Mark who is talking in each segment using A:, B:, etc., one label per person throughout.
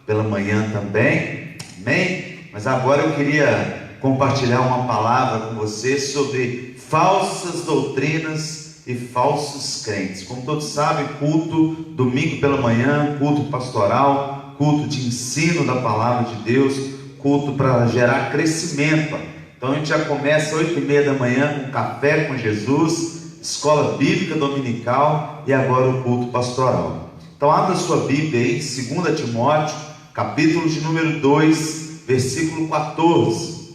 A: pela manhã também, amém? Mas agora eu queria compartilhar uma palavra com você sobre falsas doutrinas e falsos crentes. Como todos sabem, culto domingo pela manhã, culto pastoral, culto de ensino da palavra de Deus, culto para gerar crescimento. Então a gente já começa 8h30 da manhã com café com Jesus, escola bíblica dominical e agora o culto pastoral. Então abra sua Bíblia aí, 2 Timóteo, capítulo de número 2, versículo 14.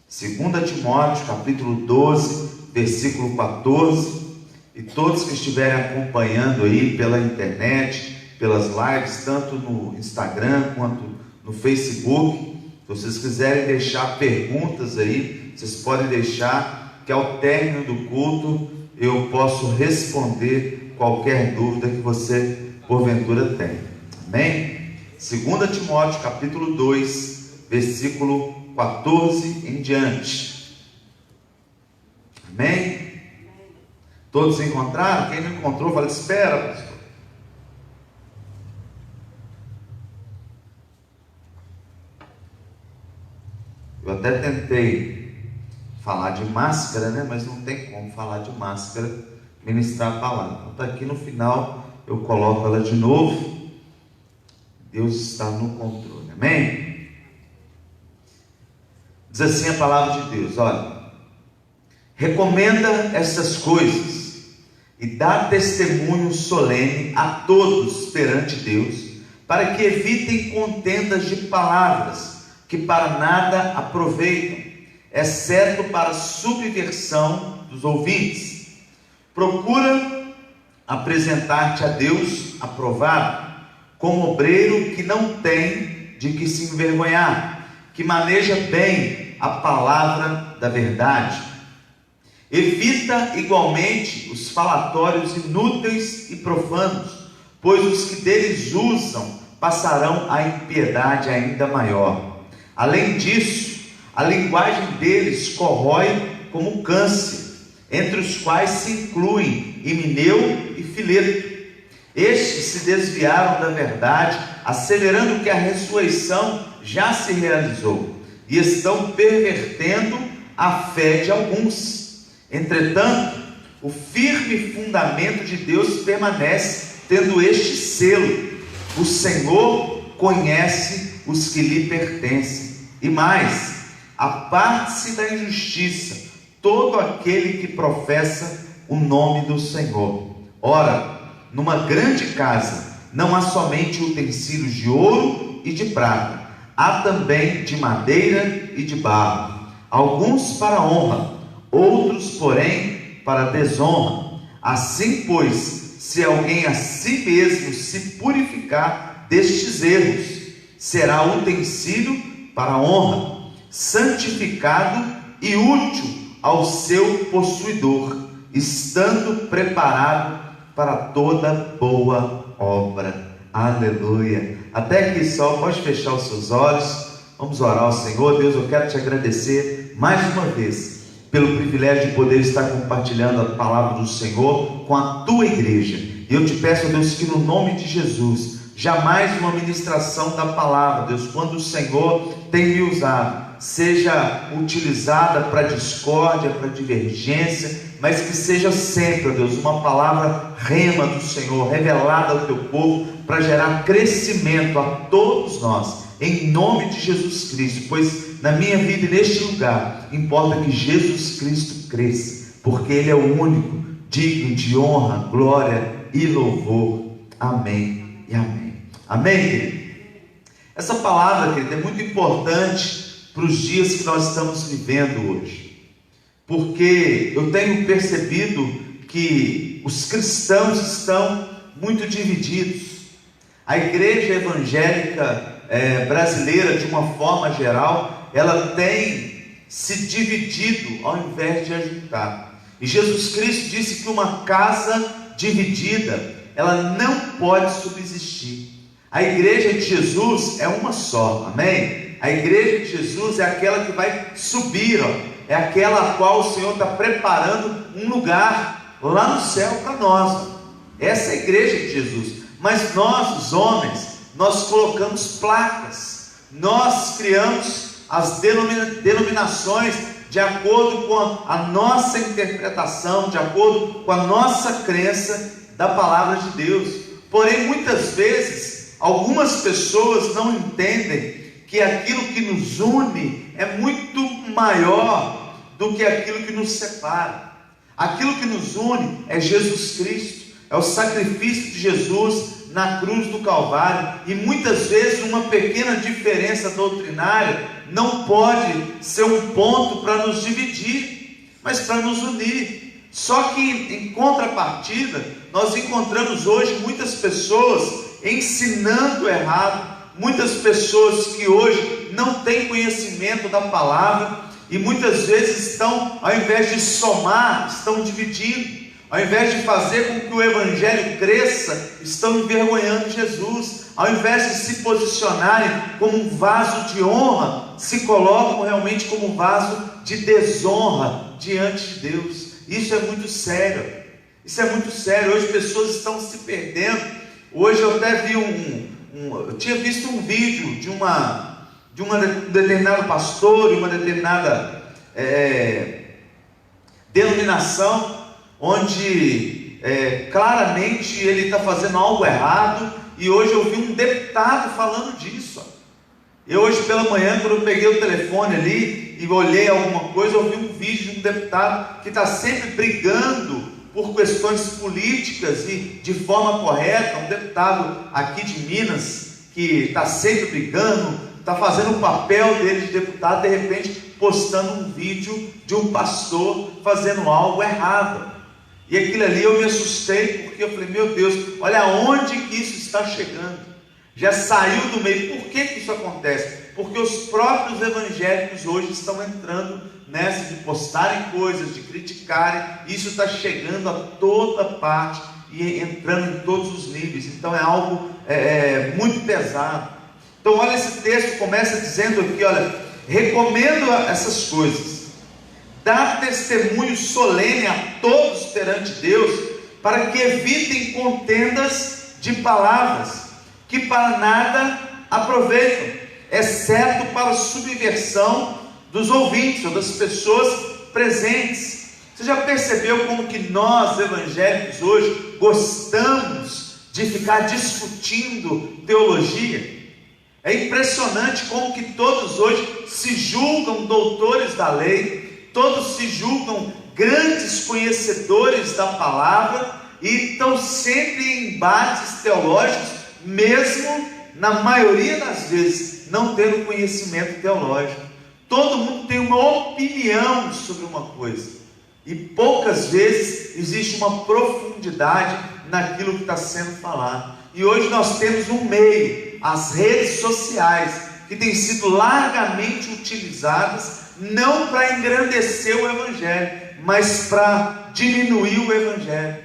A: 2 Timóteo, capítulo 12, versículo 14. E todos que estiverem acompanhando aí pela internet, pelas lives, tanto no Instagram quanto no Facebook, se vocês quiserem deixar perguntas aí, vocês podem deixar, que ao término do culto eu posso responder qualquer dúvida que você porventura tenha. Amém? 2 Timóteo capítulo 2, versículo 14 em diante. Amém? Todos encontraram? Quem não encontrou, fala, espera, pastor. Eu até tentei falar de máscara, né? Mas não tem como falar de máscara, ministrar a palavra. Então está aqui no final, eu coloco ela de novo. Deus está no controle, amém? Diz assim a palavra de Deus, olha: recomenda essas coisas e dá testemunho solene a todos perante Deus, para que evitem contendas de palavras, que para nada aproveitam, exceto para subversão dos ouvintes. Procura apresentar-te a Deus aprovado, como obreiro que não tem de que se envergonhar, que maneja bem a palavra da verdade. Evita igualmente os falatórios inúteis e profanos, pois os que deles usam passarão a impiedade ainda maior. Além disso, a linguagem deles corrói como câncer, entre os quais se incluem Himeneu e Fileto. Estes se desviaram da verdade, asseverando que a ressurreição já se realizou, e estão pervertendo a fé de alguns. Entretanto, o firme fundamento de Deus permanece, tendo este selo: o Senhor conhece os que lhe pertencem. E mais, aparte-se da injustiça todo aquele que professa o nome do Senhor. Ora, numa grande casa não há somente utensílios de ouro e de prata, há também de madeira e de barro, alguns para honra, outros, porém, para desonra. Assim, pois, se alguém a si mesmo se purificar destes erros, será utensílio para honra, santificado e útil ao seu possuidor, estando preparado para toda boa obra. Aleluia. Até aqui só, pode fechar os seus olhos. Vamos orar ao Senhor. Deus, eu quero te agradecer mais uma vez pelo privilégio de poder estar compartilhando a palavra do Senhor com a tua igreja. E eu te peço, Deus, que no nome de Jesus, jamais uma ministração da palavra, Deus, quando o Senhor tem me usado, seja utilizada para discórdia, para divergência, mas que seja sempre, Deus, uma palavra rema do Senhor, revelada ao teu povo, para gerar crescimento a todos nós, em nome de Jesus Cristo. Pois na minha vida e neste lugar, importa que Jesus Cristo cresça, porque Ele é o único digno de honra, glória e louvor. Amém e amém. Amém, querido? Essa palavra, querido, é muito importante para os dias que nós estamos vivendo hoje, porque eu tenho percebido que os cristãos estão muito divididos. A igreja evangélica brasileira, de uma forma geral, ela tem se dividido ao invés de ajuntar. E Jesus Cristo disse que uma casa dividida, ela não pode subsistir. A igreja de Jesus é uma só, amém? A igreja de Jesus é aquela que vai subir, é aquela a qual o Senhor está preparando um lugar lá no céu para nós. Essa é a igreja de Jesus. Mas nós, os homens, nós colocamos placas, nós criamos as denominações de acordo com a nossa interpretação, de acordo com a nossa crença da palavra de Deus. Porém, muitas vezes, algumas pessoas não entendem que aquilo que nos une é muito maior do que aquilo que nos separa. Aquilo que nos une é Jesus Cristo, é o sacrifício de Jesus na cruz do Calvário. E muitas vezes uma pequena diferença doutrinária não pode ser um ponto para nos dividir, mas para nos unir. Só que em contrapartida, nós encontramos hoje muitas pessoas ensinando errado, muitas pessoas que hoje não têm conhecimento da palavra, e muitas vezes estão, ao invés de somar, estão dividindo. Ao invés de fazer com que o Evangelho cresça, estão envergonhando Jesus. Ao invés de se posicionarem como um vaso de honra, se colocam realmente como um vaso de desonra diante de Deus. Isso é muito sério. Isso é muito sério. Hoje pessoas estão se perdendo. Hoje eu até vi eu tinha visto um vídeo de um determinado pastor, de uma determinada denominação, onde claramente ele está fazendo algo errado. E hoje eu vi um deputado falando disso. Eu hoje pela manhã, quando eu peguei o telefone ali e olhei alguma coisa, eu vi um vídeo de um deputado que está sempre brigando por questões políticas e de forma correta. Um deputado aqui de Minas que está sempre brigando, está fazendo o papel dele de deputado, de repente postando um vídeo de um pastor fazendo algo errado. E aquilo ali eu me assustei, porque eu falei, meu Deus, olha aonde que isso está chegando. Já saiu do meio. Por que isso acontece? Porque os próprios evangélicos hoje estão entrando nessa de postarem coisas, de criticarem. Isso está chegando a toda parte e entrando em todos os níveis. Então é algo muito pesado. Então olha, esse texto começa dizendo aqui, olha, recomendo essas coisas. Dá testemunho solene a todos perante Deus, para que evitem contendas de palavras, que para nada aproveitam, exceto para a subversão dos ouvintes, ou das pessoas presentes. Você já percebeu como que nós, evangélicos, hoje, gostamos de ficar discutindo teologia? É impressionante como que todos hoje se julgam doutores da lei, todos se julgam grandes conhecedores da palavra e estão sempre em embates teológicos, mesmo na maioria das vezes não tendo conhecimento teológico. Todo mundo tem uma opinião sobre uma coisa e poucas vezes existe uma profundidade naquilo que está sendo falado. E hoje nós temos um meio, as redes sociais, que têm sido largamente utilizadas não para engrandecer o Evangelho, mas para diminuir o Evangelho,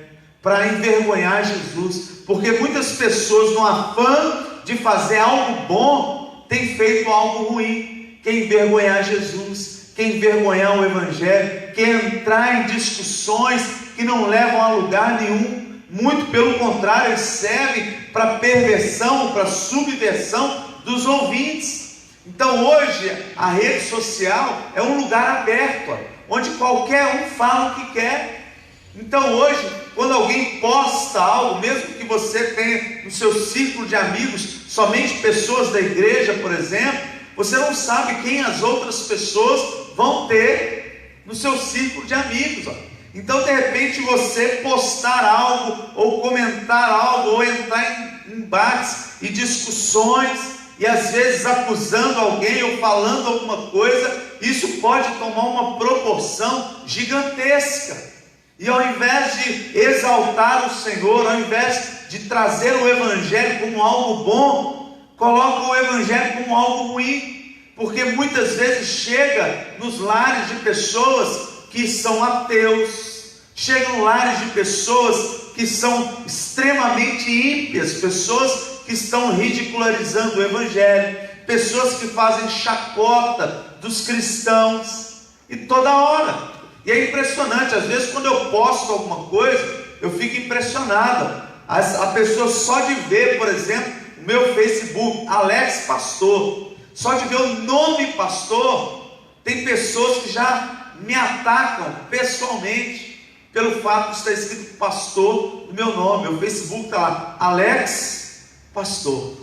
A: para envergonhar Jesus, porque muitas pessoas, no afã de fazer algo bom, têm feito algo ruim, quer envergonhar Jesus, quer envergonhar o Evangelho, quer entrar em discussões que não levam a lugar nenhum, muito pelo contrário, eles servem para perversão, para subversão dos ouvintes. Então hoje a rede social é um lugar aberto, onde qualquer um fala o que quer. Então hoje, quando alguém posta algo, mesmo que você tenha no seu círculo de amigos somente pessoas da igreja, por exemplo, você não sabe quem as outras pessoas vão ter no seu círculo de amigos. Então de repente você postar algo, ou comentar algo, ou entrar em embates e discussões, e às vezes acusando alguém ou falando alguma coisa, isso pode tomar uma proporção gigantesca. E ao invés de exaltar o Senhor, ao invés de trazer o Evangelho como algo bom, coloca o Evangelho como algo ruim, porque muitas vezes chega nos lares de pessoas que são ateus, chegam em lares de pessoas que são extremamente ímpias, pessoas que estão ridicularizando o Evangelho, pessoas que fazem chacota dos cristãos, e toda hora. E é impressionante, às vezes quando eu posto alguma coisa, eu fico impressionado. A pessoa só de ver, por exemplo, o meu Facebook, Alex Pastor, só de ver o nome pastor, tem pessoas que já me atacam pessoalmente, pelo fato de estar escrito pastor no meu nome. O Facebook está lá, Alex Pastor,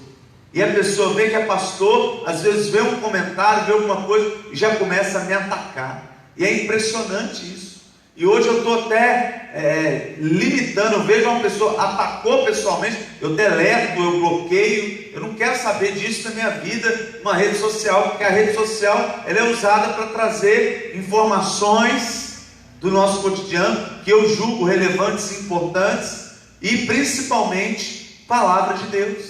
A: e a pessoa vê que é pastor, às vezes vê um comentário, vê alguma coisa, e já começa a me atacar, e é impressionante isso. E hoje eu estou até limitando. Eu vejo uma pessoa atacou pessoalmente, eu deleto, eu bloqueio. Eu não quero saber disso na minha vida, uma rede social, porque a rede social ela é usada para trazer informações do nosso cotidiano, que eu julgo relevantes e importantes, e principalmente palavra de Deus,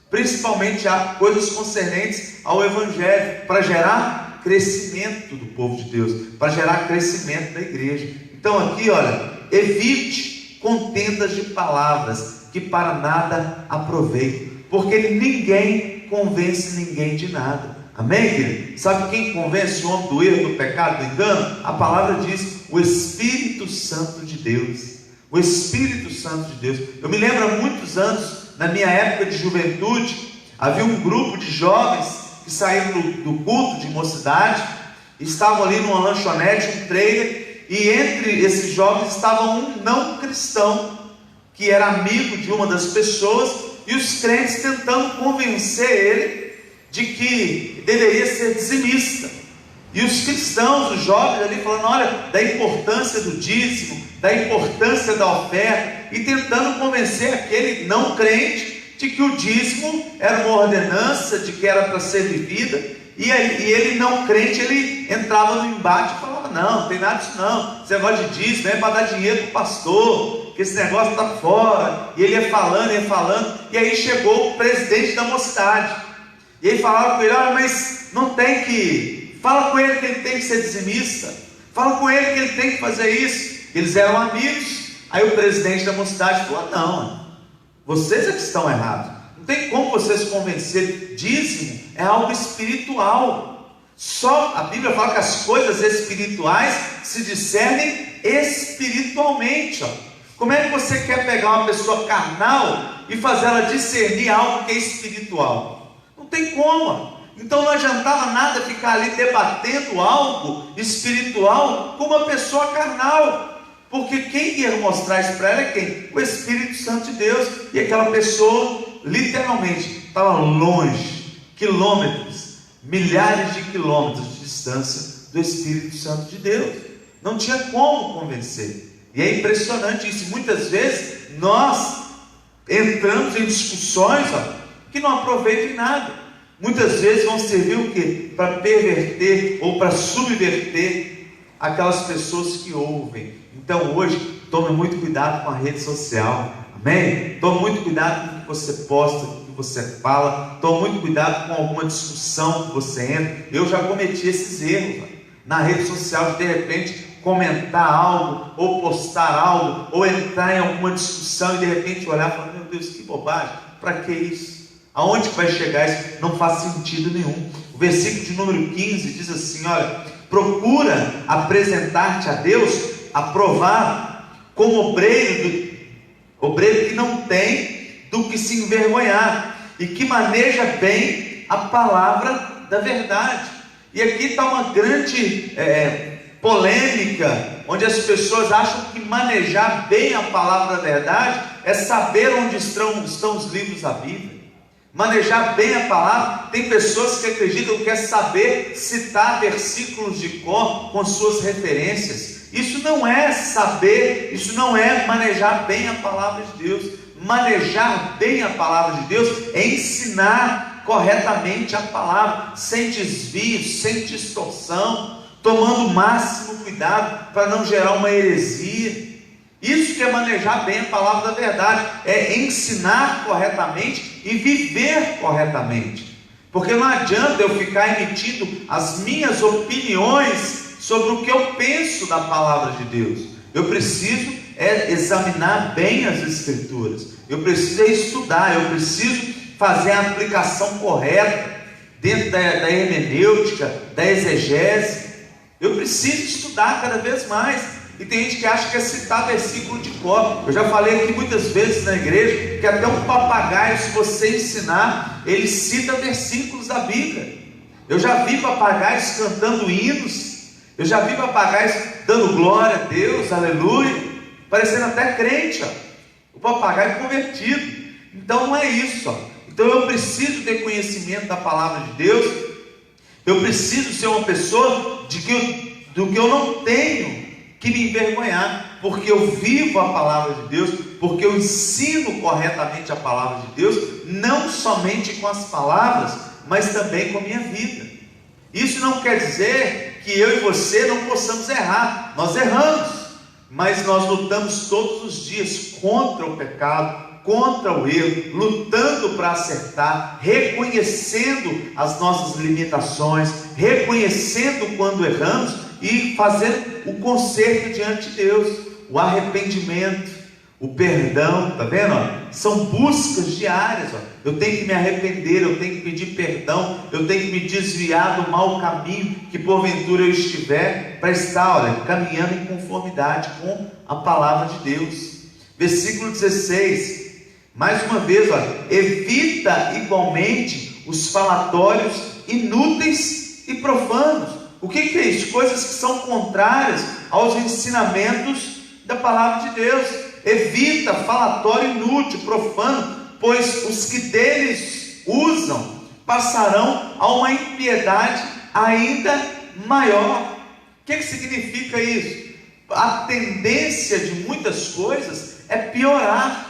A: principalmente coisas concernentes ao Evangelho, para gerar crescimento do povo de Deus, para gerar crescimento da igreja. Então aqui, olha, evite contendas de palavras que para nada aproveitam, porque ninguém convence ninguém de nada. Amém, querido? Sabe quem convence o homem do erro, do pecado, do engano? A palavra diz: o Espírito Santo de Deus. O Espírito Santo de Deus. Eu me lembro há muitos anos, na minha época de juventude, havia um grupo de jovens que saíram do culto de mocidade, estavam ali numa lanchonete, um trailer, e entre esses jovens estava um não cristão, que era amigo de uma das pessoas, e os crentes tentando convencer ele de que deveria ser dizimista, e os cristãos, os jovens ali falando, olha, da importância do dízimo, da importância da oferta, e tentando convencer aquele não crente de que o dízimo era uma ordenança, de que era para ser vivida. E ele não crente, ele entrava no embate e falava, não tem nada disso não, esse negócio de dízimo é para dar dinheiro para o pastor, que esse negócio está fora. E ele ia falando, e aí chegou o presidente da mocidade, e aí falaram com ele, olha, mas não tem que, fala com ele que ele tem que ser dizimista, fala com ele que ele tem que fazer isso. Eles eram amigos. Aí o presidente da mocidade falou, não, vocês é que estão errados, não tem como vocês convencer. Dízimo é algo espiritual. Só a Bíblia fala que as coisas espirituais se discernem espiritualmente. Como é que você quer pegar uma pessoa carnal e fazer ela discernir algo que é espiritual? Não tem como. Então não adiantava nada ficar ali debatendo algo espiritual com uma pessoa carnal, porque quem ia mostrar isso para ela é quem? O Espírito Santo de Deus. E aquela pessoa literalmente estava longe, quilômetros, milhares de quilômetros de distância do Espírito Santo de Deus. Não tinha como convencer. E é impressionante isso. Muitas vezes nós entramos em discussões que não aproveitam em nada. Muitas vezes vão servir o quê? Para perverter ou para subverter aquelas pessoas que ouvem. Então hoje, tome muito cuidado com a rede social. Amém? Tome muito cuidado com o que você posta, com o que você fala. Tome muito cuidado com alguma discussão que você entra. Eu já cometi esses erros na rede social, de repente comentar algo, ou postar algo, ou entrar em alguma discussão e de repente olhar e falar, meu Deus, que bobagem, para que isso? Aonde que vai chegar isso? Não faz sentido nenhum. O versículo de número 15 diz assim, olha, procura apresentar-te a Deus aprovado, como obreiro que não tem do que se envergonhar, e que maneja bem a palavra da verdade. E aqui está uma grande polêmica, onde as pessoas acham que manejar bem a palavra da verdade é saber onde estão os livros da Bíblia. Manejar bem a palavra, tem pessoas que acreditam que é saber citar versículos de cor com suas referências. Isso não é saber, isso não é manejar bem a palavra de Deus. Manejar bem a palavra de Deus é ensinar corretamente a palavra, sem desvios, sem distorção, tomando o máximo cuidado para não gerar uma heresia. Isso que é manejar bem a palavra da verdade, é ensinar corretamente e viver corretamente. Porque não adianta eu ficar emitindo as minhas opiniões sobre o que eu penso da palavra de Deus. Eu preciso examinar bem as Escrituras, eu preciso estudar, eu preciso fazer a aplicação correta dentro da hermenêutica, da exegese. Eu preciso estudar cada vez mais. E tem gente que acha que é citar versículo de cor. Eu já falei aqui muitas vezes na igreja que até um papagaio, se você ensinar, ele cita versículos da Bíblia. Eu já vi papagaios cantando hinos, eu já vi papagaios dando glória a Deus, aleluia, parecendo até crente, ó. O papagaio convertido. Então não é isso, ó. Então eu preciso ter conhecimento da palavra de Deus, eu preciso ser uma pessoa do que eu não tenho que me envergonhar, porque eu vivo a palavra de Deus, porque eu ensino corretamente a palavra de Deus, não somente com as palavras, mas também com a minha vida. Isso não quer dizer que eu e você não possamos errar. Nós erramos, mas nós lutamos todos os dias contra o pecado, contra o erro, lutando para acertar, reconhecendo as nossas limitações, reconhecendo quando erramos e fazendo o conserto diante de Deus, o arrependimento, o perdão, tá vendo? São buscas diárias. Eu tenho que me arrepender, eu tenho que pedir perdão, eu tenho que me desviar do mau caminho que porventura eu estiver, para estar, caminhando em conformidade com a palavra de Deus. Versículo 16, mais uma vez, evita igualmente os falatórios inúteis e profanos. O que é isso? Coisas que são contrárias aos ensinamentos da palavra de Deus. Evita falatório inútil, profano, pois os que deles usam passarão a uma impiedade ainda maior. O que significa isso? A tendência de muitas coisas é piorar.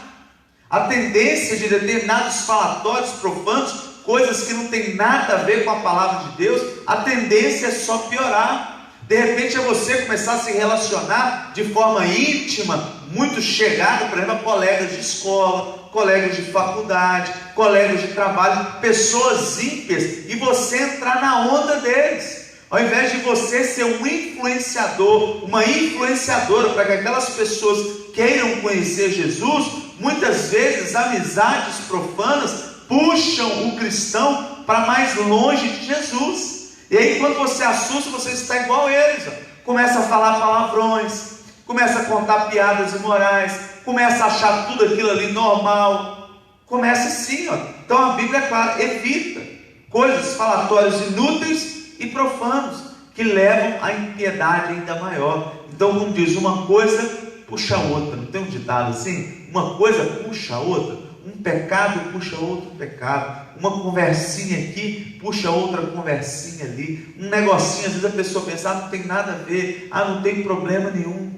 A: A tendência de determinados falatórios profanos, coisas que não tem nada a ver com a palavra de Deus, a tendência é só piorar. De repente é você começar a se relacionar de forma íntima, muito chegado, por exemplo, a colegas de escola, colegas de faculdade, colegas de trabalho, pessoas ímpias, e você entrar na onda deles. Ao invés de você ser um influenciador, uma influenciadora para que aquelas pessoas queiram conhecer Jesus, muitas vezes amizades profanas puxam o cristão para mais longe de Jesus. E aí quando você assusta, você está igual a eles, começa a falar palavrões, começa a contar piadas imorais, começa a achar tudo aquilo ali normal, começa assim, Então a Bíblia é clara, evita coisas, falatórios inúteis e profanos, que levam à impiedade ainda maior. Então, como diz, uma coisa puxa a outra. Não tem um ditado assim? Uma coisa puxa a outra. Um pecado puxa outro pecado. Uma conversinha aqui puxa outra conversinha ali. Um negocinho, às vezes a pessoa pensa, não tem nada a ver, não tem problema nenhum.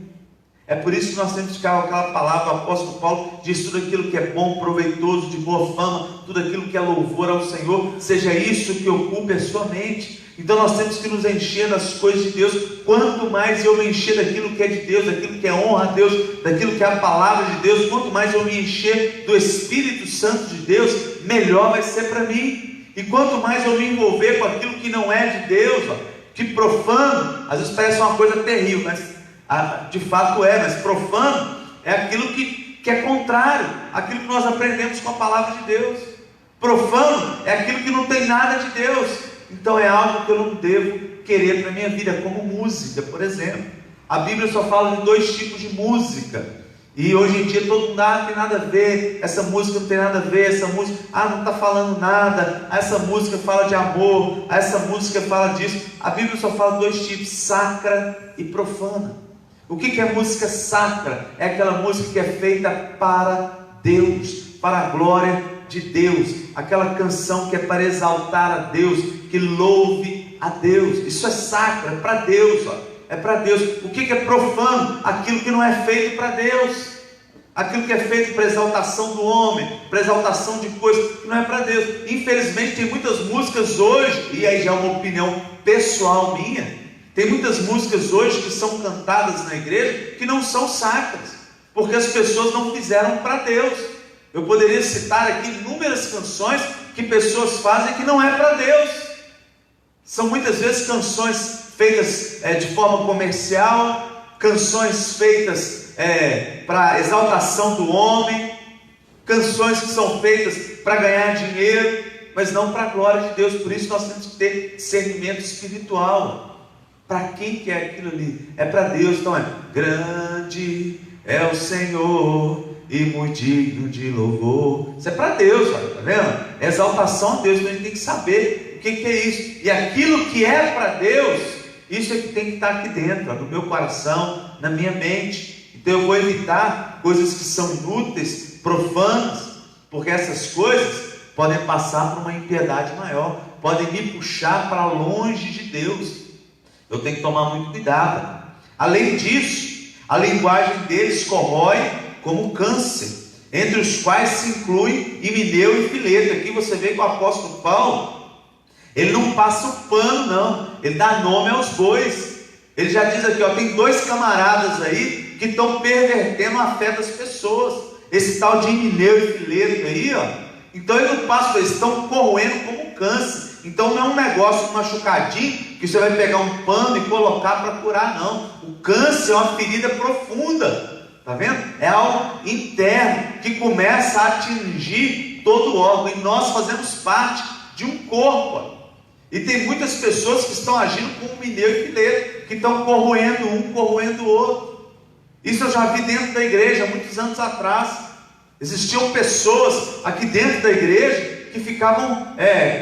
A: É por isso que nós temos que ficar com aquela palavra, o apóstolo Paulo diz, tudo aquilo que é bom, proveitoso, de boa fama, tudo aquilo que é louvor ao Senhor, seja isso que ocupe a sua mente. Então nós temos que nos encher das coisas de Deus. Quanto mais eu me encher daquilo que é de Deus, daquilo que é honra a Deus, daquilo que é a palavra de Deus, quanto mais eu me encher do Espírito Santo de Deus, melhor vai ser para mim. E quanto mais eu me envolver com aquilo que não é de Deus, que profano, às vezes parece uma coisa terrível, mas de fato mas profano é aquilo que é contrário àquilo que nós aprendemos com a palavra de Deus. Profano é aquilo que não tem nada de Deus. Então é algo que eu não devo querer para a minha vida, como música, por exemplo. A Bíblia só fala de 2 tipos de música, e hoje em dia todo mundo, não tem nada a ver, essa música não tem nada a ver, essa música, não está falando nada, essa música fala de amor, essa música fala disso. A Bíblia só fala de 2 tipos, sacra e profana. O que é música sacra? É aquela música que é feita para Deus, para a glória de Deus, aquela canção que é para exaltar a Deus, que louve a Deus. Isso é sacro, é para Deus, é para Deus. O que é profano? Aquilo que não é feito para Deus, aquilo que é feito para exaltação do homem, para exaltação de coisas que não é para Deus. Infelizmente tem muitas músicas hoje, e aí já é uma opinião pessoal minha, tem muitas músicas hoje que são cantadas na igreja que não são sacras, porque as pessoas não fizeram para Deus. Eu poderia citar aqui inúmeras canções que pessoas fazem que não é para Deus. São muitas vezes canções feitas de forma comercial, canções feitas para exaltação do homem, canções que são feitas para ganhar dinheiro, mas não para a glória de Deus. Por isso nós temos que ter discernimento espiritual. Para quem que é aquilo ali? É para Deus. Então grande é o Senhor e muito digno de louvor. Isso é para Deus, olha, tá vendo? É exaltação a Deus. Então a gente tem que saber o que é isso. E aquilo que é para Deus, isso é que tem que estar aqui dentro, no meu coração, na minha mente. Então eu vou evitar coisas que são inúteis, profanas, porque essas coisas podem passar por uma impiedade maior, podem me puxar para longe de Deus. Eu tenho que tomar muito cuidado. Além disso, a linguagem deles corrói como câncer, entre os quais se inclui Himeneu e Fileto. Aqui você vê que o apóstolo Paulo, ele não passa o pano não, ele dá nome aos bois. Ele já diz aqui, tem dois camaradas aí que estão pervertendo a fé das pessoas, esse tal de Himeneu e Fileto aí, então ele não passa, eles estão corroendo como câncer. Então não é um negócio, um machucadinho, que você vai pegar um pano e colocar para curar, não. O câncer é uma ferida profunda, está vendo? É algo interno, que começa a atingir todo o órgão, e nós fazemos parte de um corpo. E tem muitas pessoas que estão agindo como Himeneu e Fileto, que estão corroendo um, corroendo o outro. Isso eu já vi dentro da igreja, muitos anos atrás. Existiam pessoas aqui dentro da igreja que ficavam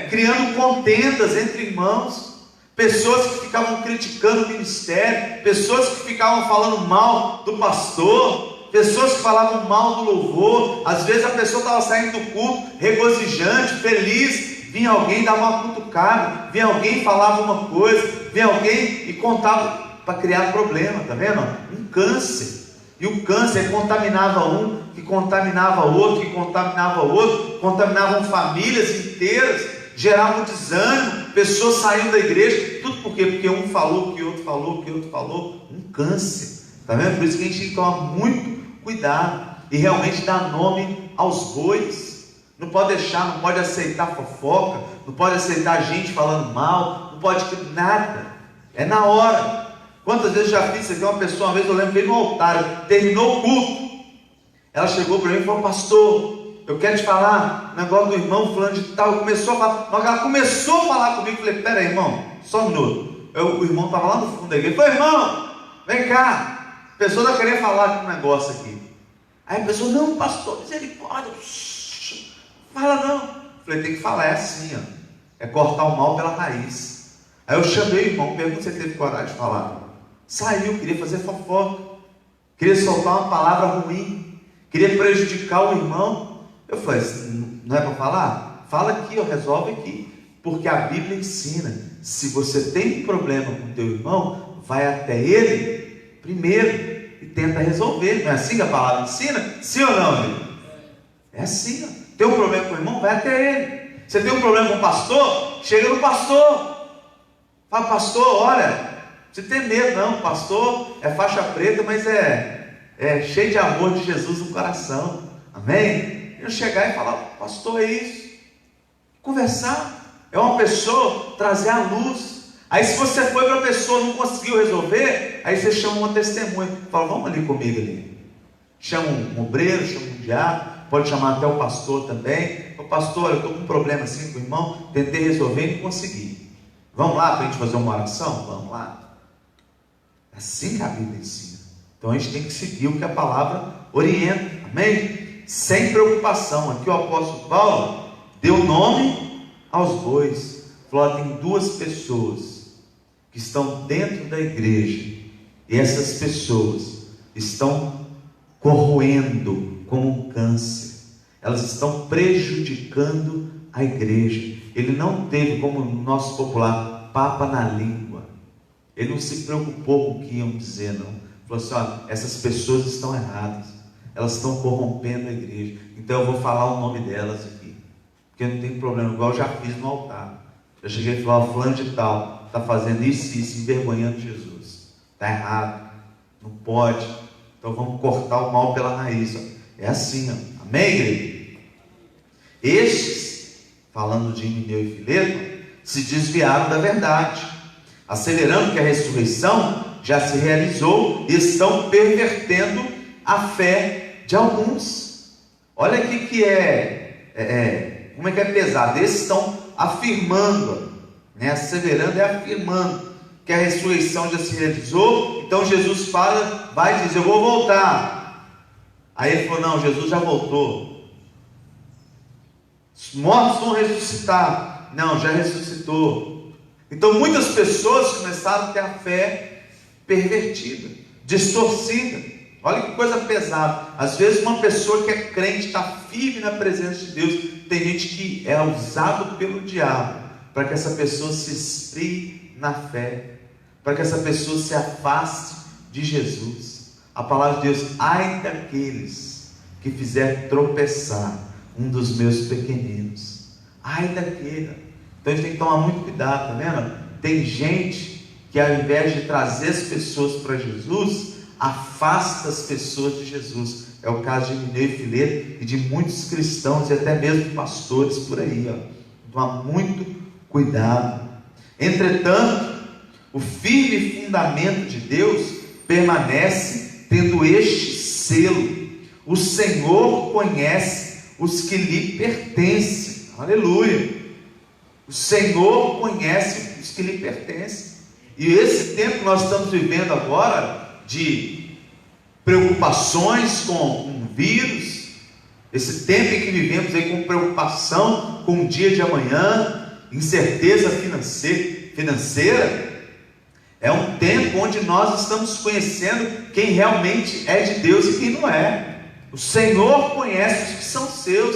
A: criando contendas entre irmãos, pessoas que ficavam criticando o ministério, pessoas que ficavam falando mal do pastor, pessoas que falavam mal do louvor. Às vezes a pessoa estava saindo do culto regozijante, feliz, vinha alguém, dava uma cutucada, vinha alguém, falava uma coisa, vinha alguém e contava para criar problema, tá vendo? Um câncer. E o câncer contaminava um, que contaminava outro, que contaminava outro, contaminavam famílias inteiras, geravam desânimo, pessoas saíam da igreja, tudo por quê? Porque um falou, que outro falou, que outro falou, um câncer, tá vendo? Por isso que a gente tem que tomar muito cuidado, e realmente dar nome aos bois. Não pode deixar, não pode aceitar fofoca, não pode aceitar gente falando mal, não pode nada, é na hora. Quantas vezes já fiz isso aqui? Uma pessoa, uma vez eu lembro, veio no altar, terminou o culto, ela chegou para mim e falou: pastor, eu quero te falar negócio do irmão fulano de tal. Começou a falar, ela começou a falar comigo. Eu falei: pera aí, irmão, só um minuto. O irmão estava lá no fundo da igreja. Ele falou: irmão, vem cá, a pessoa está querendo falar com um negócio aqui. Aí a pessoa: não, pastor, misericórdia, fala não. Eu falei: tem que falar, é assim, é cortar o mal pela raiz. Aí eu chamei o irmão, pergunto se ele teve coragem de falar. Saiu, queria fazer fofoca, queria soltar uma palavra ruim, queria prejudicar o irmão. Eu falei: não é para falar? Fala aqui, resolve aqui, porque a Bíblia ensina, se você tem um problema com teu irmão, vai até ele primeiro e tenta resolver. Não é assim que a palavra ensina? Sim ou não, amigo? É assim, tem um problema com o irmão, vai até ele. Você tem um problema com o pastor, chega no pastor, fala: pastor, olha, você tem medo não, pastor é faixa preta, mas é cheio de amor de Jesus no coração, amém? Eu chegar e falar: pastor, é isso, conversar, é uma pessoa trazer a luz. Aí se você foi para a pessoa, não conseguiu resolver, aí você chama uma testemunha, fala: vamos ali comigo ali, chama um obreiro, chama um diácono, pode chamar até o pastor também. O pastor, eu estou com um problema assim com o irmão, tentei resolver e não consegui, vamos lá para a gente fazer uma oração? Vamos lá. Assim que a Bíblia ensina. Então a gente tem que seguir o que a palavra orienta, amém? Sem preocupação. Aqui o apóstolo Paulo deu nome aos bois. Falou: tem duas pessoas que estão dentro da igreja, e essas pessoas estão corroendo como um câncer, elas estão prejudicando a igreja. Ele não teve, como no nosso popular, papa na língua. Ele não se preocupou com o que iam dizer, não. Falou assim: essas pessoas estão erradas, elas estão corrompendo a igreja, então eu vou falar o nome delas aqui, porque não tem problema, igual eu já fiz no altar. Eu cheguei e falei: fulano de tal está fazendo isso e isso, envergonhando Jesus, está errado, não pode, então vamos cortar o mal pela raiz. É assim, amém, igreja? Estes, falando de Himeneu e Fileto, se desviaram da verdade, acelerando que a ressurreição já se realizou, e estão pervertendo a fé de alguns. Olha aqui que como é que é pesado. Esses estão afirmando, acelerando e afirmando que a ressurreição já se realizou. Então Jesus fala, vai dizer, eu vou voltar. Aí ele falou, não, Jesus já voltou. Os mortos vão ressuscitar. Não, já ressuscitou. Então muitas pessoas começaram a ter a fé pervertida, distorcida. Olha que coisa pesada. Às vezes uma pessoa que é crente está firme na presença de Deus. Tem gente que é usado pelo diabo para que essa pessoa se esfrie na fé, para que essa pessoa se afaste de Jesus. A palavra de Deus, ai daqueles que fizer tropeçar um dos meus pequeninos. Ai daquele. Então a gente tem que tomar muito cuidado, tá vendo? Tem gente que ao invés de trazer as pessoas para Jesus, afasta as pessoas de Jesus. É o caso de Emineu e Fileto e de muitos cristãos e até mesmo pastores por aí, ó. Toma muito cuidado. Entretanto, o firme fundamento de Deus permanece tendo este selo: o Senhor conhece os que lhe pertencem. Aleluia! O Senhor conhece os que lhe pertencem. E esse tempo que nós estamos vivendo agora, de preocupações com um vírus, esse tempo em que vivemos aí com preocupação com o dia de amanhã, incerteza financeira, é um tempo onde nós estamos conhecendo quem realmente é de Deus e quem não é. O Senhor conhece os que são seus,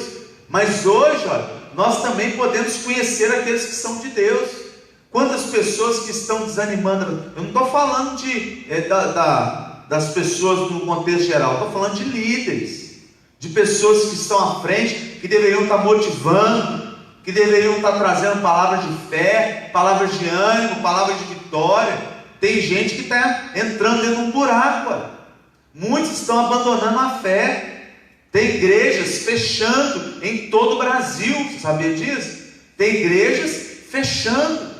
A: mas hoje, olha, nós também podemos conhecer aqueles que são de Deus. Quantas pessoas que estão desanimando? Eu não estou falando das pessoas no contexto geral, estou falando de líderes, de pessoas que estão à frente, que deveriam estar motivando, que deveriam estar trazendo palavras de fé, palavras de ânimo, palavras de vitória. Tem gente que está entrando dentro de um buraco, olha. Muitos estão abandonando a fé. Tem igrejas fechando em todo o Brasil, você sabia disso? Tem igrejas fechando.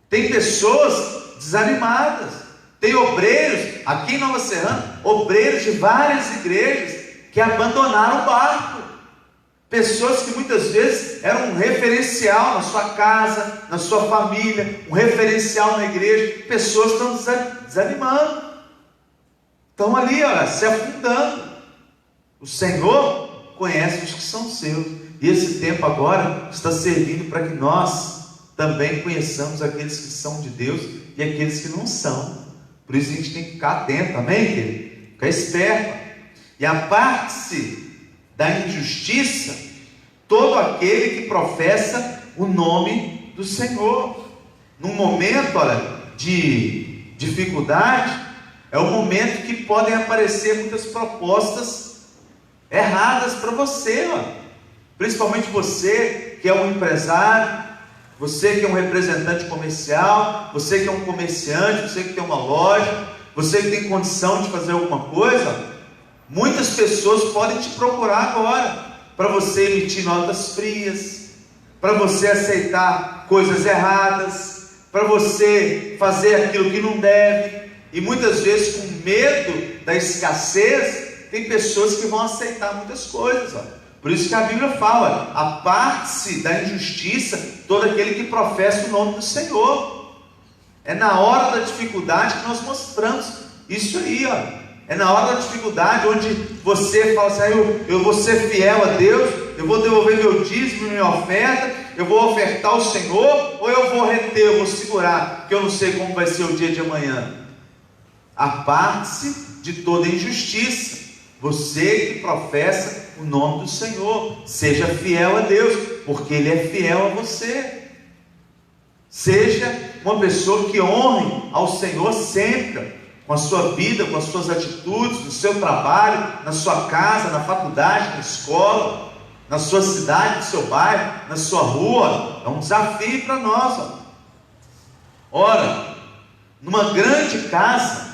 A: Tem pessoas desanimadas. Tem obreiros, aqui em Nova Serrana, obreiros de várias igrejas que abandonaram o barco. Pessoas que muitas vezes eram um referencial na sua casa, na sua família, um referencial na igreja. Pessoas estão desanimando. Estão ali, olha, se afundando. O Senhor conhece os que são seus. E esse tempo agora está servindo para que nós também conheçamos aqueles que são de Deus e aqueles que não são. Por isso a gente tem que ficar atento, amém, querido? Ficar esperto. E aparte-se da injustiça todo aquele que professa o nome do Senhor. Num momento, olha, de dificuldade, é o momento que podem aparecer muitas propostas erradas para você, ó. Principalmente você que é um empresário, você que é um representante comercial, você que é um comerciante, você que tem uma loja, você que tem condição de fazer alguma coisa. Muitas pessoas podem te procurar agora para você emitir notas frias, para você aceitar coisas erradas, para você fazer aquilo que não deve. E muitas vezes, com medo da escassez, tem pessoas que vão aceitar muitas coisas, ó. Por isso que a Bíblia fala: aparte-se da injustiça todo aquele que professa o nome do Senhor. É na hora da dificuldade que nós mostramos isso aí, ó. É na hora da dificuldade onde você fala assim: eu vou ser fiel a Deus, eu vou devolver meu dízimo, minha oferta, eu vou ofertar ao Senhor, ou eu vou reter, eu vou segurar, porque eu não sei como vai ser o dia de amanhã. Aparte-se de toda injustiça, você que professa o nome do Senhor, seja fiel a Deus, porque Ele é fiel a você. Seja uma pessoa que honre ao Senhor sempre, com a sua vida, com as suas atitudes, no seu trabalho, na sua casa, na faculdade, na escola, na sua cidade, no seu bairro, na sua rua. É um desafio para nós, ó. Ora, numa grande casa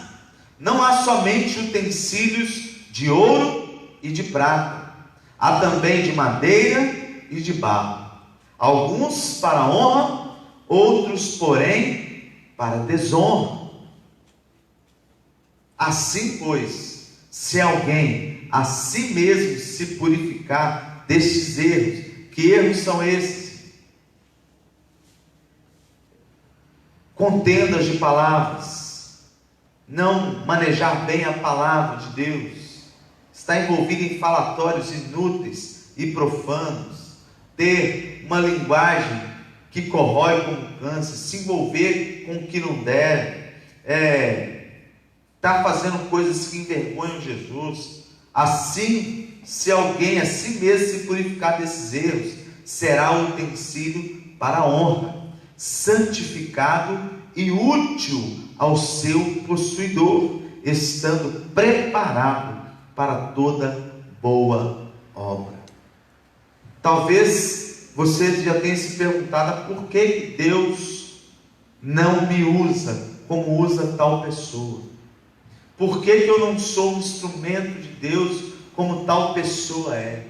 A: não há somente utensílios de ouro e de prata, há também de madeira e de barro, alguns para honra, outros porém para desonra. Assim, pois, se alguém a si mesmo se purificar destes erros, que erros são esses? contendas de palavras, não manejar bem a palavra de Deus, estar envolvido em falatórios inúteis e profanos, ter uma linguagem que corrói como câncer, se envolver com o que não deve, estar fazendo coisas que envergonham Jesus. Assim, se alguém a si mesmo se purificar desses erros, será um utensílio para a honra, santificado e útil ao seu possuidor, estando preparado para toda boa obra. Talvez você já tenha se perguntado por que Deus não me usa como usa tal pessoa. Por que eu não sou um instrumento de Deus como tal pessoa é?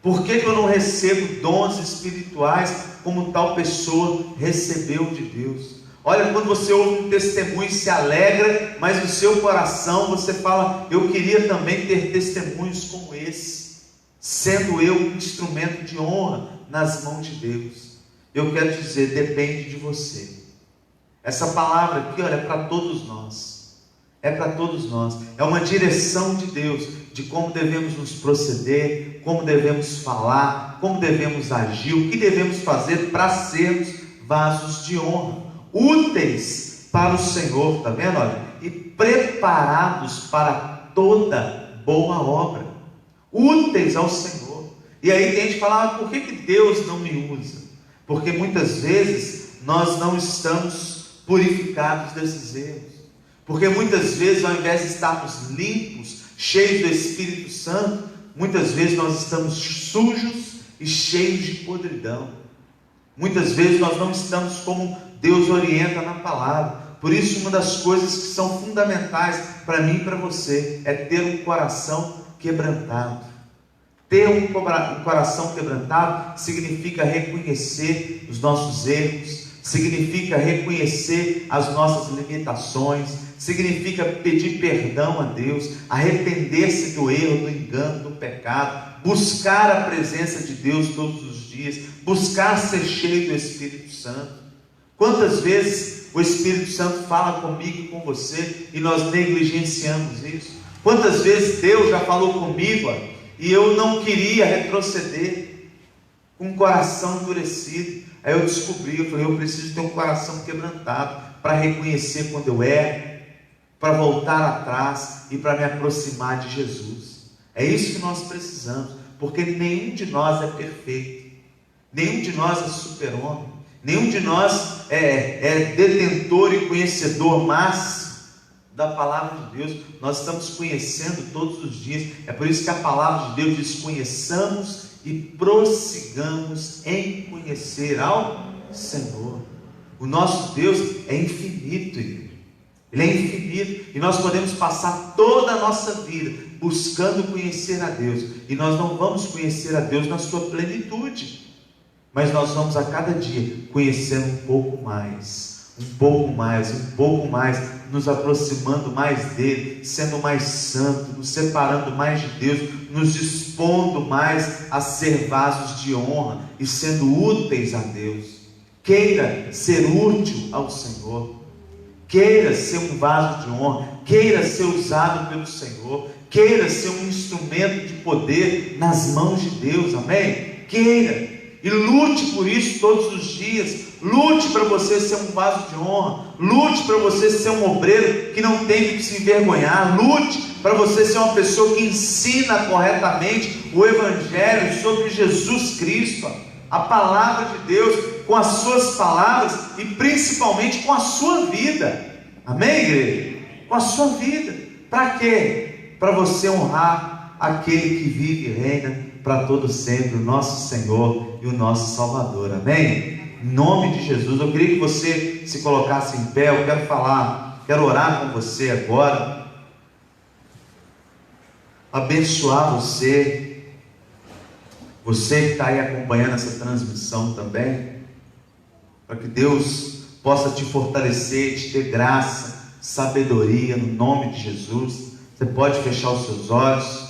A: Por que eu não recebo dons espirituais como tal pessoa recebeu de Deus? Olha, quando você ouve um testemunho e se alegra, mas no seu coração você fala: eu queria também ter testemunhos como esse, sendo eu um instrumento de honra nas mãos de Deus. Eu quero dizer, depende de você. Essa palavra aqui, olha, é para todos nós. É para todos nós, é uma direção de Deus, de como devemos nos proceder, como devemos falar, como devemos agir, o que devemos fazer para sermos vasos de honra, úteis para o Senhor, está vendo? Olha, e preparados para toda boa obra, úteis ao Senhor. E aí tem gente que fala: por que Deus não me usa? Porque muitas vezes nós não estamos purificados desses erros. Porque muitas vezes, ao invés de estarmos limpos, cheios do Espírito Santo, muitas vezes nós estamos sujos e cheios de podridão. Muitas vezes nós não estamos como Deus orienta na palavra. Por isso, uma das coisas que são fundamentais para mim e para você é ter um coração quebrantado. Ter um coração quebrantado significa reconhecer os nossos erros, significa reconhecer as nossas limitações, significa pedir perdão a Deus, arrepender-se do erro, do engano, do pecado, buscar a presença de Deus todos os dias, buscar ser cheio do Espírito Santo. Quantas vezes o Espírito Santo fala comigo e com você e nós negligenciamos isso? Quantas vezes Deus já falou comigo e eu não queria retroceder, com o coração endurecido? Aí eu descobri, eu falei: eu preciso ter um coração quebrantado para reconhecer quando eu erro, para voltar atrás e para me aproximar de Jesus. É isso que nós precisamos, porque nenhum de nós é perfeito, nenhum de nós é super-homem, nenhum de nós é detentor e conhecedor máximo da palavra de Deus. Nós estamos conhecendo todos os dias. É por isso que a palavra de Deus diz: conheçamos e prossigamos em conhecer ao Senhor. O nosso Deus é infinito, igreja. Ele é infinito, e nós podemos passar toda a nossa vida buscando conhecer a Deus, e nós não vamos conhecer a Deus na sua plenitude, mas nós vamos a cada dia conhecendo um pouco mais, nos aproximando mais dele, sendo mais santo, nos separando mais de Deus, nos dispondo mais a ser vasos de honra e sendo úteis a Deus. Queira ser útil ao Senhor, queira ser um vaso de honra, queira ser usado pelo Senhor, queira ser um instrumento de poder nas mãos de Deus, amém? Queira, e lute por isso todos os dias. Lute para você ser um vaso de honra, lute para você ser um obreiro que não tem que se envergonhar, lute para você ser uma pessoa que ensina corretamente o Evangelho sobre Jesus Cristo, a palavra de Deus, com as suas palavras e principalmente com a sua vida, amém, igreja? Com a sua vida. Para quê? Para você honrar aquele que vive e reina para todo sempre, o nosso Senhor e o nosso Salvador, amém? Em nome de Jesus, eu queria que você se colocasse em pé. Eu quero orar com você agora, abençoar você que está aí acompanhando essa transmissão também, para que Deus possa te fortalecer, te ter graça, sabedoria, no nome de Jesus. Você pode fechar os seus olhos.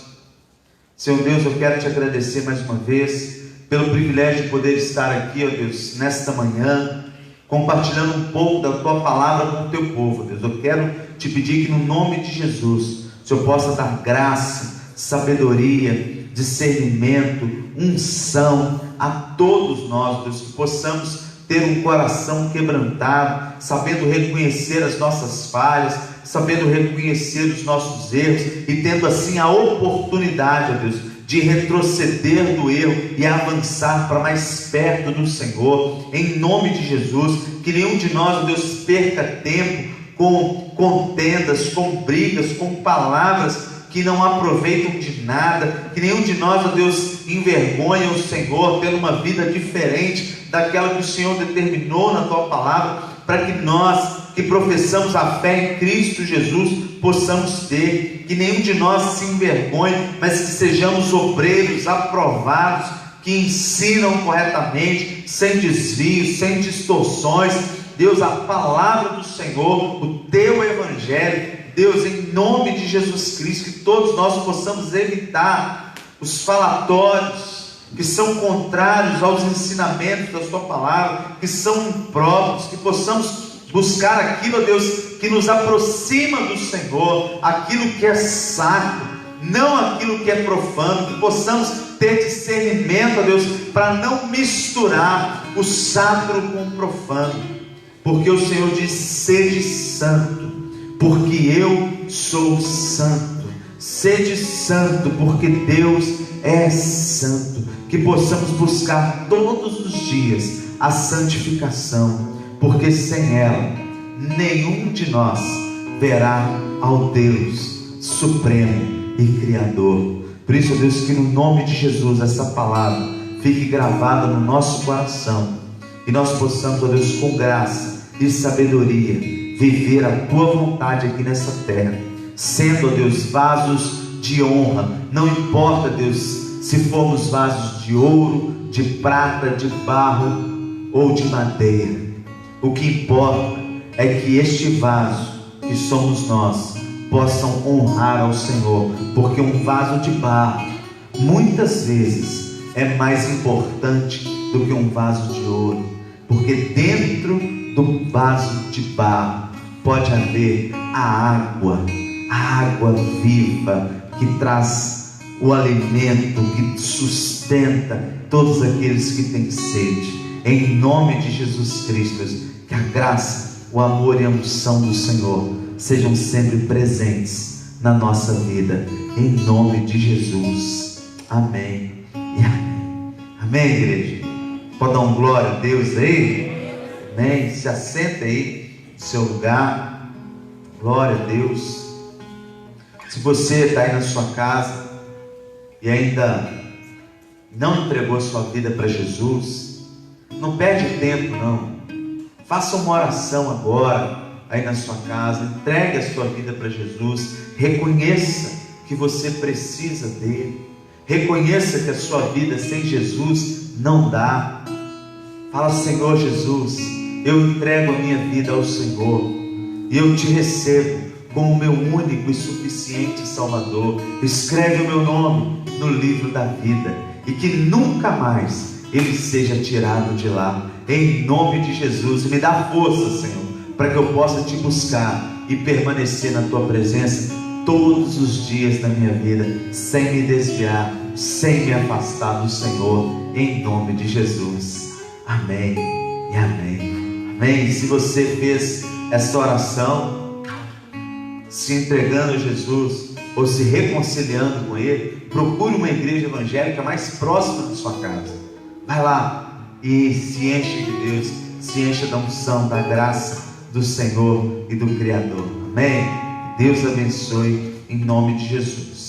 A: Senhor Deus, eu quero te agradecer mais uma vez pelo privilégio de poder estar aqui, ó Deus, nesta manhã, compartilhando um pouco da tua palavra com o teu povo, Deus. Eu quero te pedir que no nome de Jesus, o Senhor possa dar graça, sabedoria, discernimento, unção a todos nós, Deus, que possamos ter um coração quebrantado, sabendo reconhecer as nossas falhas, sabendo reconhecer os nossos erros e tendo assim a oportunidade, ó Deus, de retroceder do erro e avançar para mais perto do Senhor, em nome de Jesus. Que nenhum de nós, ó Deus, perca tempo com contendas, com brigas, com palavras que não aproveitam de nada, que nenhum de nós, ó Deus, envergonha o Senhor, tendo uma vida diferente daquela que o Senhor determinou na tua palavra, para que nós que professamos a fé em Cristo Jesus possamos ter, que nenhum de nós se envergonhe, mas que sejamos obreiros aprovados, que ensinam corretamente, sem desvios, sem distorções. Deus, a palavra do Senhor, o teu evangelho, Deus, em nome de Jesus Cristo, que todos nós possamos evitar os falatórios que são contrários aos ensinamentos da tua palavra, que são impróprios, que possamos buscar aquilo, ó Deus, que nos aproxima do Senhor, aquilo que é sacro, não aquilo que é profano, que possamos ter discernimento, ó Deus, para não misturar o sacro com o profano, porque o Senhor diz: sede santo, porque eu sou santo. Sede santo, porque Deus é santo. Que possamos buscar todos os dias a santificação, porque sem ela nenhum de nós verá ao Deus supremo e criador. Por isso, Deus, que no nome de Jesus essa palavra fique gravada no nosso coração e nós possamos, ó Deus, com graça e sabedoria viver a tua vontade aqui nessa terra, sendo, ó Deus, vasos de honra. Não importa, Deus, se formos vasos de ouro, de prata, de barro ou de madeira. O que importa é que este vaso, que somos nós, possam honrar ao Senhor, porque um vaso de barro muitas vezes é mais importante do que um vaso de ouro, porque dentro do vaso de barro pode haver a água viva, que traz o alimento, que sustenta todos aqueles que têm sede. Em nome de Jesus Cristo, que a graça, o amor e a unção do Senhor sejam sempre presentes na nossa vida, em nome de Jesus. Amém e amém. Amém, igreja? Pode dar um glória a Deus aí? Amém. Se assenta aí no seu lugar. Glória a Deus. Se você está aí na sua casa e ainda não entregou a sua vida para Jesus, não perde tempo não. Faça uma oração agora aí na sua casa, entregue a sua vida para Jesus, reconheça que você precisa dele, reconheça que a sua vida sem Jesus não dá. Fala: Senhor Jesus, eu entrego a minha vida ao Senhor e eu te recebo como meu único e suficiente Salvador. Escreve o meu nome no livro da vida e que nunca mais ele seja tirado de lá, em nome de Jesus. E me dá força, Senhor, para que eu possa te buscar e permanecer na tua presença todos os dias da minha vida, sem me desviar, sem me afastar do Senhor, em nome de Jesus. Amém e amém. Amém. Se você fez essa oração, se entregando a Jesus ou se reconciliando com Ele, procure uma igreja evangélica mais próxima da sua casa. Vai lá e se enche de Deus, se enche da unção, da graça do Senhor e do Criador. Amém? Deus abençoe em nome de Jesus.